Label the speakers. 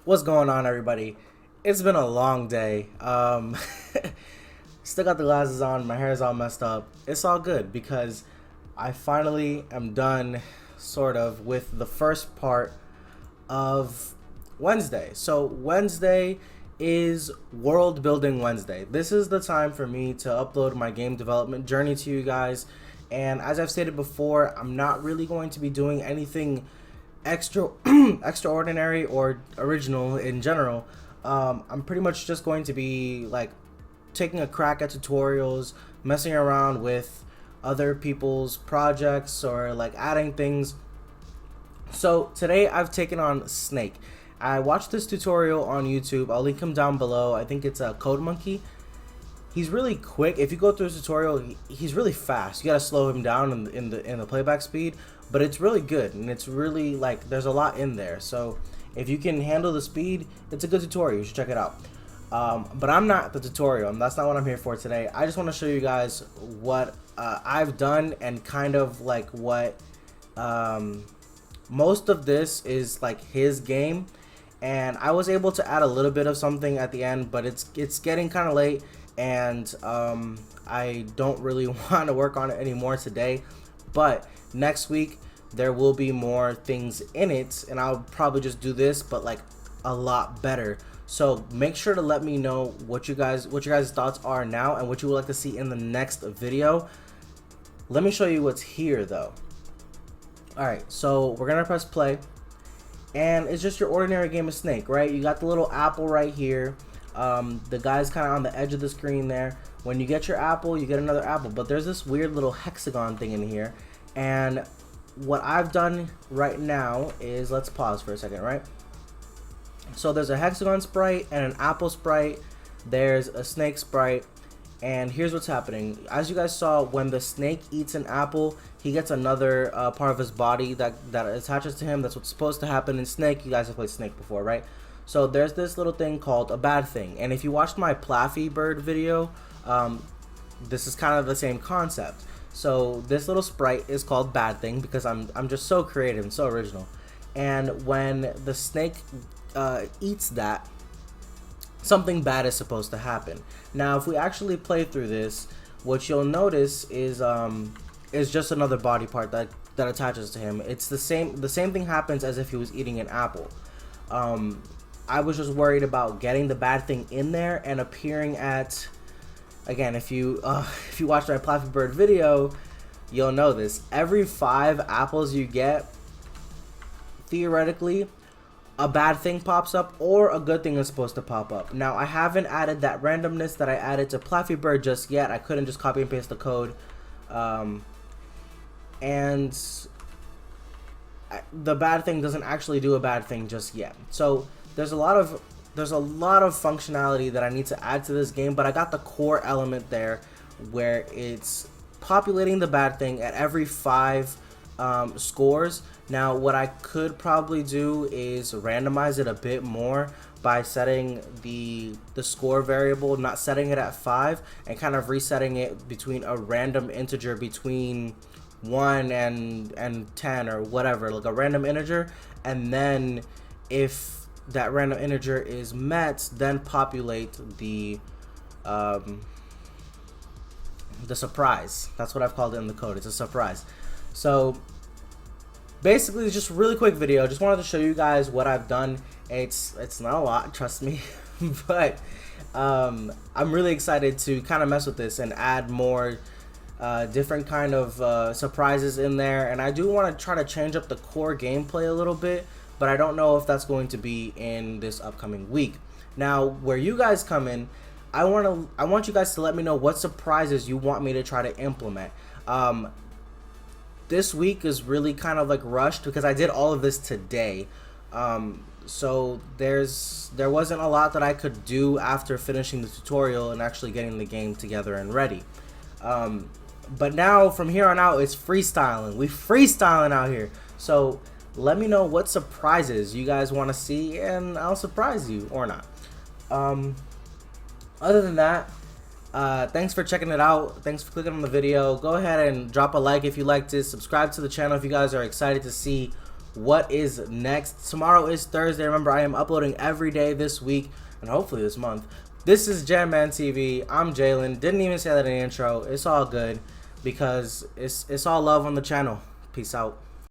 Speaker 1: What's going on, everybody? It's been a long day. Still got the glasses on, my hair's all messed up. It's all good because I finally am done, sort of, with the first part of Wednesday. So, Wednesday is World Building Wednesday. This is the time for me to upload my game development journey to you guys. And as I've stated before, I'm not really going to be doing anything extraordinary or original in general. I'm pretty much just going to be like taking a crack at tutorials, messing around with other people's projects, or like adding things. So today I've taken on Snake. I watched this tutorial on YouTube. I'll link him down below. I think it's a Code Monkey. He's really quick. If you go through his tutorial, he's really fast. You gotta slow him down in the playback speed, but it's really good, and it's really like there's a lot in there. So if you can handle the speed, it's a good tutorial. You should check it out. But I'm not the tutorial, and that's not what I'm here for today. I just want to show you guys what I've done, and kind of like what most of this is like his game. And I was able to add a little bit of something at the end, but it's getting kind of late, and I don't really want to work on it anymore today. But next week there will be more things in it, and I'll probably just do this, but like a lot better. So make sure to let me know what your guys' thoughts are now, and what you would like to see in the next video. Let me show you what's here though. Alright, so we're gonna press play, and it's just your ordinary game of Snake, right? You got the little apple right here. The guy's kind of on the edge of the screen there. When you get your apple, you get another apple, but there's this weird little hexagon thing in here. And what I've done right now is, let's pause for a second, right? So there's a hexagon sprite and an apple sprite. There's a snake sprite. And here's what's happening. As you guys saw, when the snake eats an apple, he gets another part of his body that attaches to him. That's what's supposed to happen in Snake. You guys have played Snake before, right? So there's this little thing called a bad thing. And if you watched my Plaffy Bird video, this is kind of the same concept. So this little sprite is called Bad Thing because I'm just so creative and so original. And when the snake eats that, something bad is supposed to happen. Now, if we actually play through this, what you'll notice is just another body part that attaches to him. It's the same thing happens as if he was eating an apple. I was just worried about getting the bad thing in there and appearing at, again, if you watched my Plaffy Bird video, you'll know this. Every 5 apples you get, theoretically, a bad thing pops up or a good thing is supposed to pop up. Now, I haven't added that randomness that I added to Plaffy Bird just yet. I couldn't just copy and paste the code. And the bad thing doesn't actually do a bad thing just yet. So there's a lot of functionality that I need to add to this game, but I got the core element there where it's populating the bad thing at every 5 scores. Now, what I could probably do is randomize it a bit more by setting the score variable, not setting it at 5, and kind of resetting it between a random integer between 1 and 10 or whatever, like a random integer. And then if that random integer is met, then populate the surprise. That's what I've called it in the code. It's a surprise. So basically, it's just a really quick video. Just wanted to show you guys what I've done. It's not a lot, trust me, but I'm really excited to kind of mess with this and add more different kind of surprises in there. And I do want to try to change up the core gameplay a little bit, but I don't know if that's going to be in this upcoming week. Now, where you guys come in, I want you guys to let me know what surprises you want me to try to implement. This week is really kind of like rushed because I did all of this today. So there wasn't a lot that I could do after finishing the tutorial and actually getting the game together and ready. But now from here on out, it's freestyling. We freestyling out here. So let me know what surprises you guys want to see, and I'll surprise you or not. Other than that, thanks for checking it out. Thanks for clicking on the video. Go ahead and drop a like if you liked it. Subscribe to the channel if you guys are excited to see what is next. Tomorrow is Thursday. Remember, I am uploading every day this week and hopefully this month. This is Jam Man TV. I'm Jalen. Didn't even say that in the intro. It's all good because it's all love on the channel. Peace out.